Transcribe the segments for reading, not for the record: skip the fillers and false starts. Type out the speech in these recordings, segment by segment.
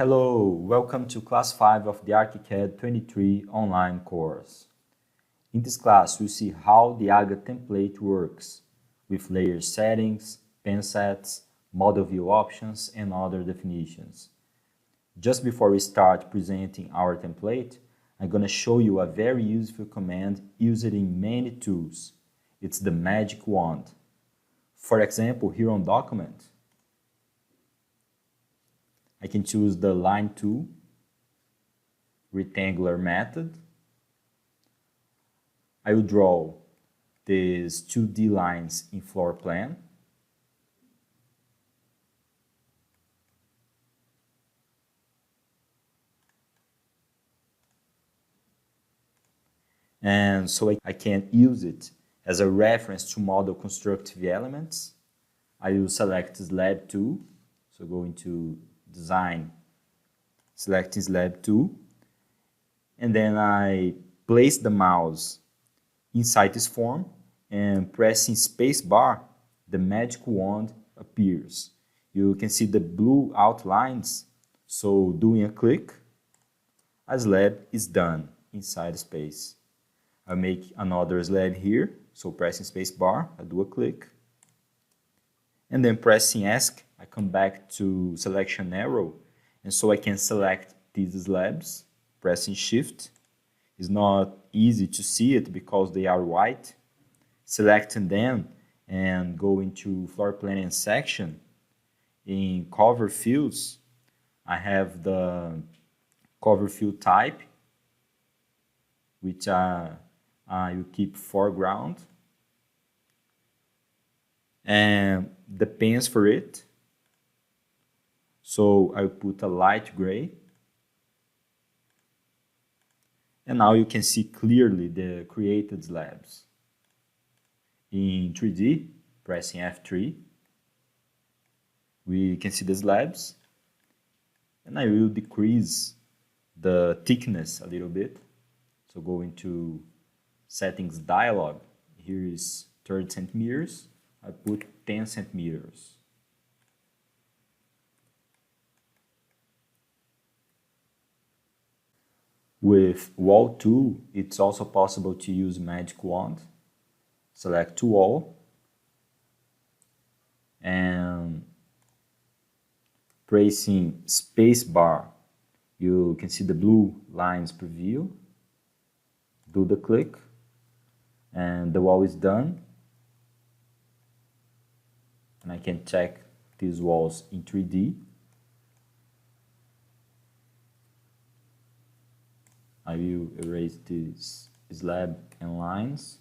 Hello, welcome to class 5 of the ArchiCad 23 online course. In this class, we'll see how the AGA template works with layer settings, pen sets, model view options, and other definitions. Just before we start presenting our template, I'm going to show you a very useful command used in many tools. It's the magic wand. For example, here on Document, I can choose the line tool, rectangular method. I will draw these 2D lines in floor plan. And so I can use it as a reference to model constructive elements. I will select Slab tool, so go into Design, selecting Slab tool, and then I place the mouse inside this form, and pressing spacebar, the magic wand appears. You can see the blue outlines, so doing a click, a slab is done inside space. I'll make another slab here, so pressing spacebar, I do a click, and then pressing ESC, I come back to selection arrow, and so I can select these slabs, pressing shift. It's not easy to see it because they are white. Selecting them and go into floor plan and section. In cover fields, I have the cover field type, which I will keep foreground, and the pens for it. So I'll put a light gray. And now you can see clearly the created slabs. In 3D, pressing F3, we can see the slabs. And I will decrease the thickness a little bit. So go into settings dialog. Here is 30 centimeters. I put 10 centimeters. With wall tool, it's also possible to use magic wand. Select to wall and pressing spacebar, you can see the blue lines preview. Do the click and the wall is done. And I can check these walls in 3D. I will erase this slab and lines.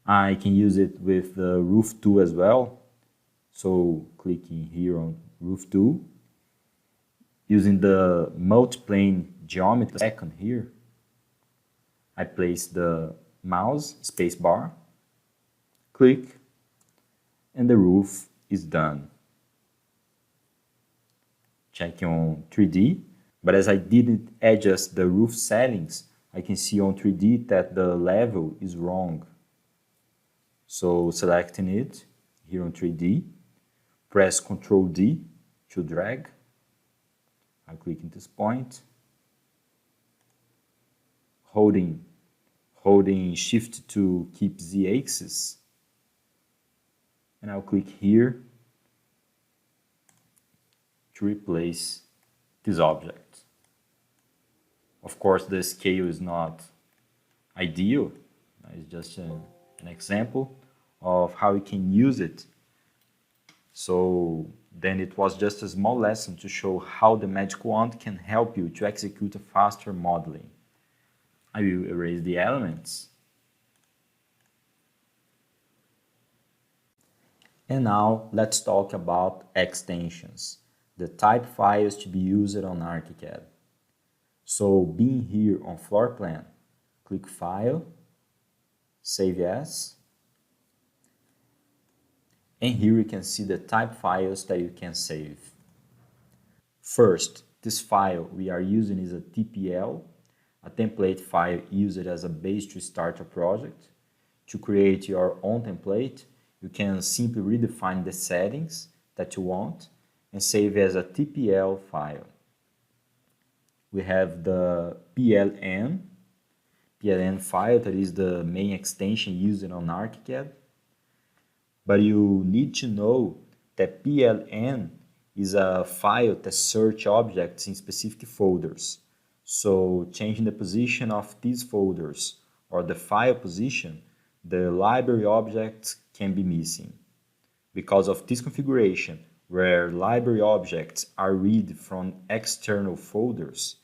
I can use it with the roof tool as well. So clicking here on roof tool. Using the multiplane geometry icon here, I place the mouse, spacebar, click, and the roof is done. Checking on 3D, but as I didn't adjust the roof settings, I can see on 3D that the level is wrong. So selecting it here on 3D, press Ctrl D to drag. I click in this point, holding Shift to keep the axis, and I'll click here to replace this object. Of course, the scale is not ideal. It's just an example of how you can use it. So then it was just a small lesson to show how the magic wand can help you to execute a faster modeling. I will erase the elements. And now let's talk about extensions, the type files to be used on ArchiCAD. So being here on floor plan, click File, Save As, and here you can see the type files that you can save. First, this file we are using is a TPL, a template file used as a base to start a project. To create your own template, you can simply redefine the settings that you want and save as a TPL file. We have the PLN file, that is the main extension used on ArchiCad. But you need to know that PLN is a file that searches objects in specific folders. So changing the position of these folders or the file position, the library objects can be missing. Because of this configuration, where library objects are read from external folders,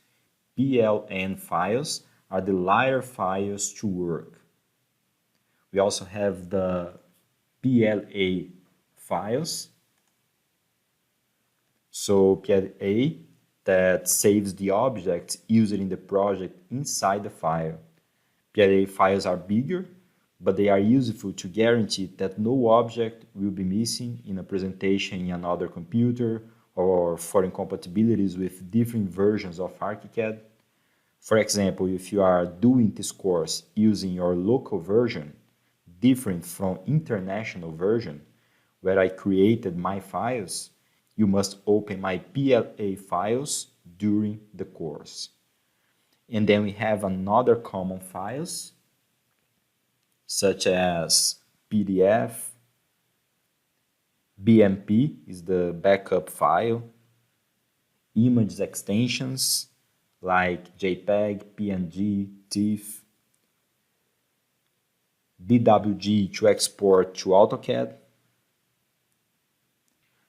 PLN files are the lighter files to work. We also have the PLA files. So PLA that saves the objects used in the project inside the file. PLA files are bigger, but they are useful to guarantee that no object will be missing in a presentation in another computer or for incompatibilities with different versions of ArchiCAD. For example, if you are doing this course using your local version, different from international version, where I created my files, you must open my PLA files during the course. And then we have another common files, such as PDF, BMP is the backup file, image extensions like JPEG, PNG, TIFF, DWG to export to AutoCAD.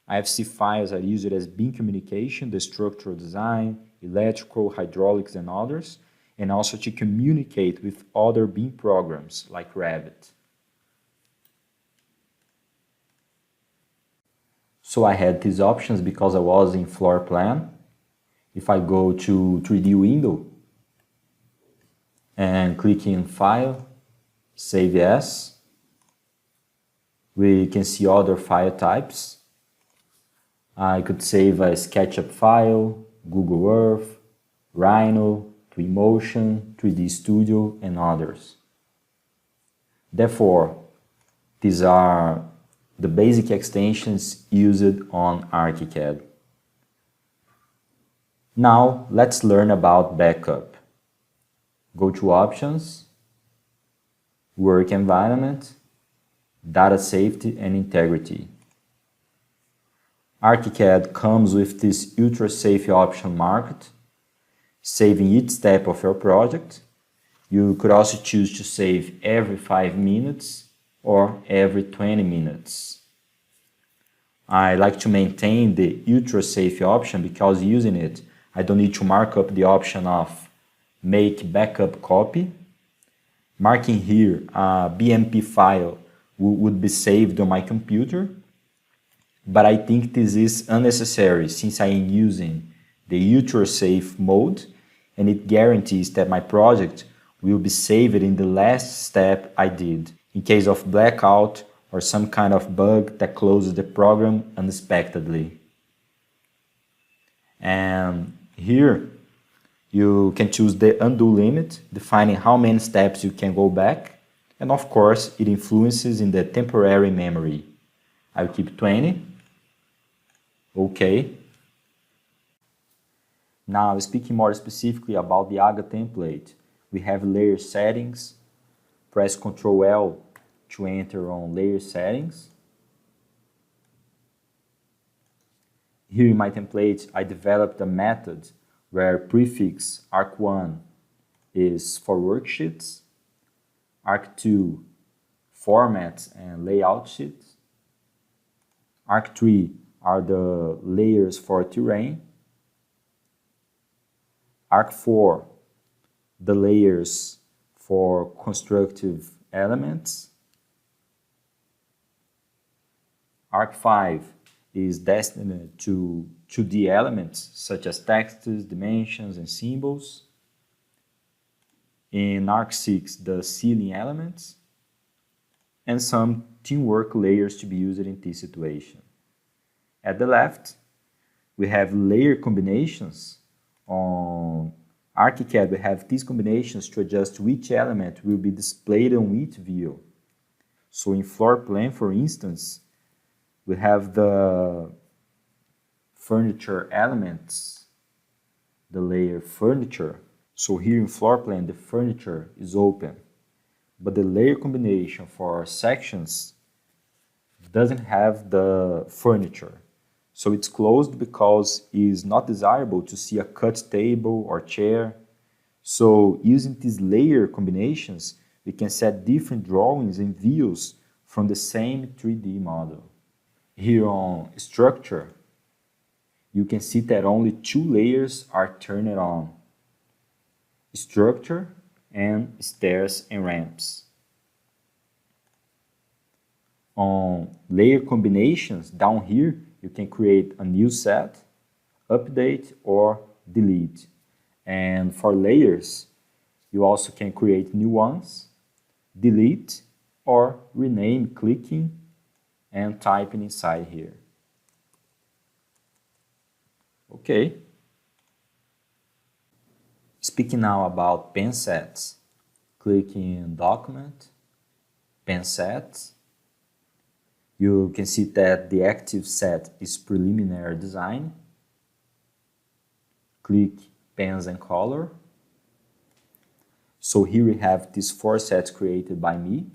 IFC files are used as beam communication, the structural design, electrical, hydraulics, and others, and also to communicate with other BIM programs like Revit. So I had these options because I was in floor plan. If I go to 3D window and click in File, Save As, we can see other file types. I could save a SketchUp file, Google Earth, Rhino, Twinmotion, 3D Studio, and others. Therefore, these are the basic extensions used on ArchiCAD. Now, let's learn about backup. Go to Options, Work Environment, Data Safety and Integrity. ArchiCAD comes with this Ultra Safe option marked, saving each step of your project. You could also choose to save every 5 minutes or every 20 minutes. I like to maintain the Ultra Safe option because using it, I don't need to mark up the option of Make Backup Copy. Marking here a BMP file would be saved on my computer, but I think this is unnecessary since I am using the Ultra Safe mode and it guarantees that my project will be saved in the last step I did in case of blackout or some kind of bug that closes the program unexpectedly. And here you can choose the undo limit, defining how many steps you can go back, and of course it influences in the temporary memory. I'll keep 20. OK. Now, speaking more specifically about the AGA template, we have layer settings. Press Ctrl L to enter on layer settings. Here in my template, I developed a method where prefix arc1 is for worksheets, arc2 formats and layout sheets, arc3 are the layers for terrain, arc4 the layers for constructive elements, arc5 is destined to 2D elements such as textures, dimensions, and symbols. In arc6, the ceiling elements, and some teamwork layers to be used in this situation. At the left, we have layer combinations. On ArchiCAD, we have these combinations to adjust which element will be displayed on each view. So in floor plan, for instance, we have the furniture elements, the layer furniture. So here in floor plan, the furniture is open, but the layer combination for sections doesn't have the furniture. So it's closed because it's not desirable to see a cut table or chair. So using these layer combinations, we can set different drawings and views from the same 3D model. Here on structure, you can see that only two layers are turned on: structure and stairs and ramps. On layer combinations, down here, you can create a new set, update or delete. And for layers, you also can create new ones, delete or rename clicking and typing inside here. Okay. Speaking now about pen sets, click in Document, Pen Sets. You can see that the active set is Preliminary Design. Click Pens and Color. So here we have these 4 sets created by me.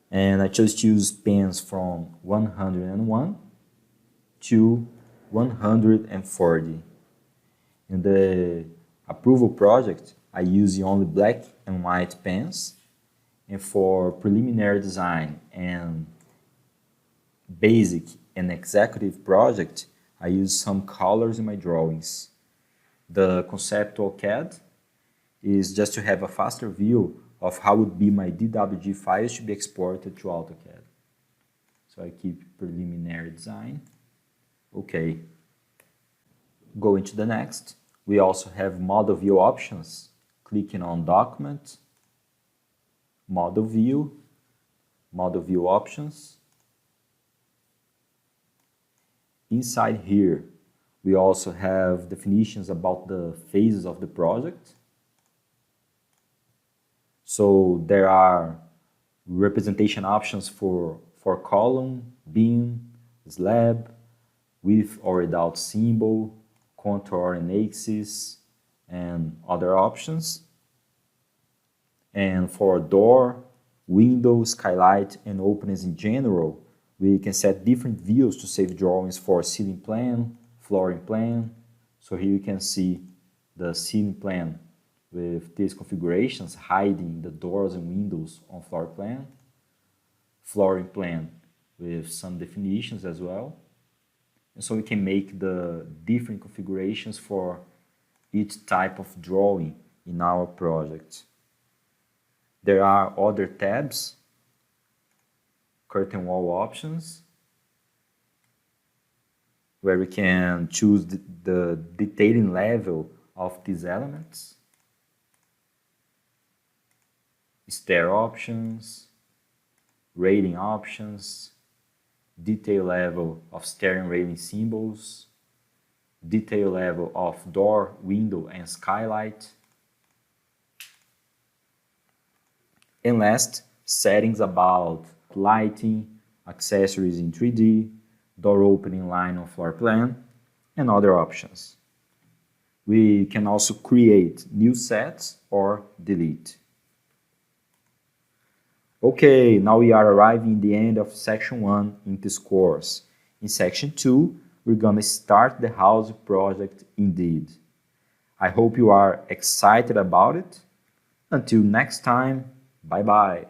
And I just use pens from 101 to 140. In the approval project, I use only black and white pens. And for preliminary design and basic and executive project, I use some colors in my drawings. The conceptual CAD is just to have a faster view of how would be my DWG files to be exported to AutoCAD. So I keep preliminary design. Okay. Going to the next, we also have model view options. Clicking on Document, Model View options. Inside here, we also have definitions about the phases of the project. So there are representation options for column, beam, slab, with or without symbol, contour and axis, and other options. And for door, window, skylight, and openings in general, we can set different views to save drawings for ceiling plan, flooring plan. So here you can see the ceiling plan with these configurations hiding the doors and windows on floor plan. Flooring plan with some definitions as well. And so we can make the different configurations for each type of drawing in our project. There are other tabs, curtain wall options, where we can choose the detailing level of these elements, stair options, rating options, detail level of stair and railing symbols, detail level of door, window, and skylight. And last, settings about lighting, accessories in 3D, door opening line on floor plan, and other options. We can also create new sets or delete. Okay, now we are arriving at the end of section 1 in this course. In section 2, we're gonna start the house project indeed. I hope you are excited about it. Until next time, bye-bye.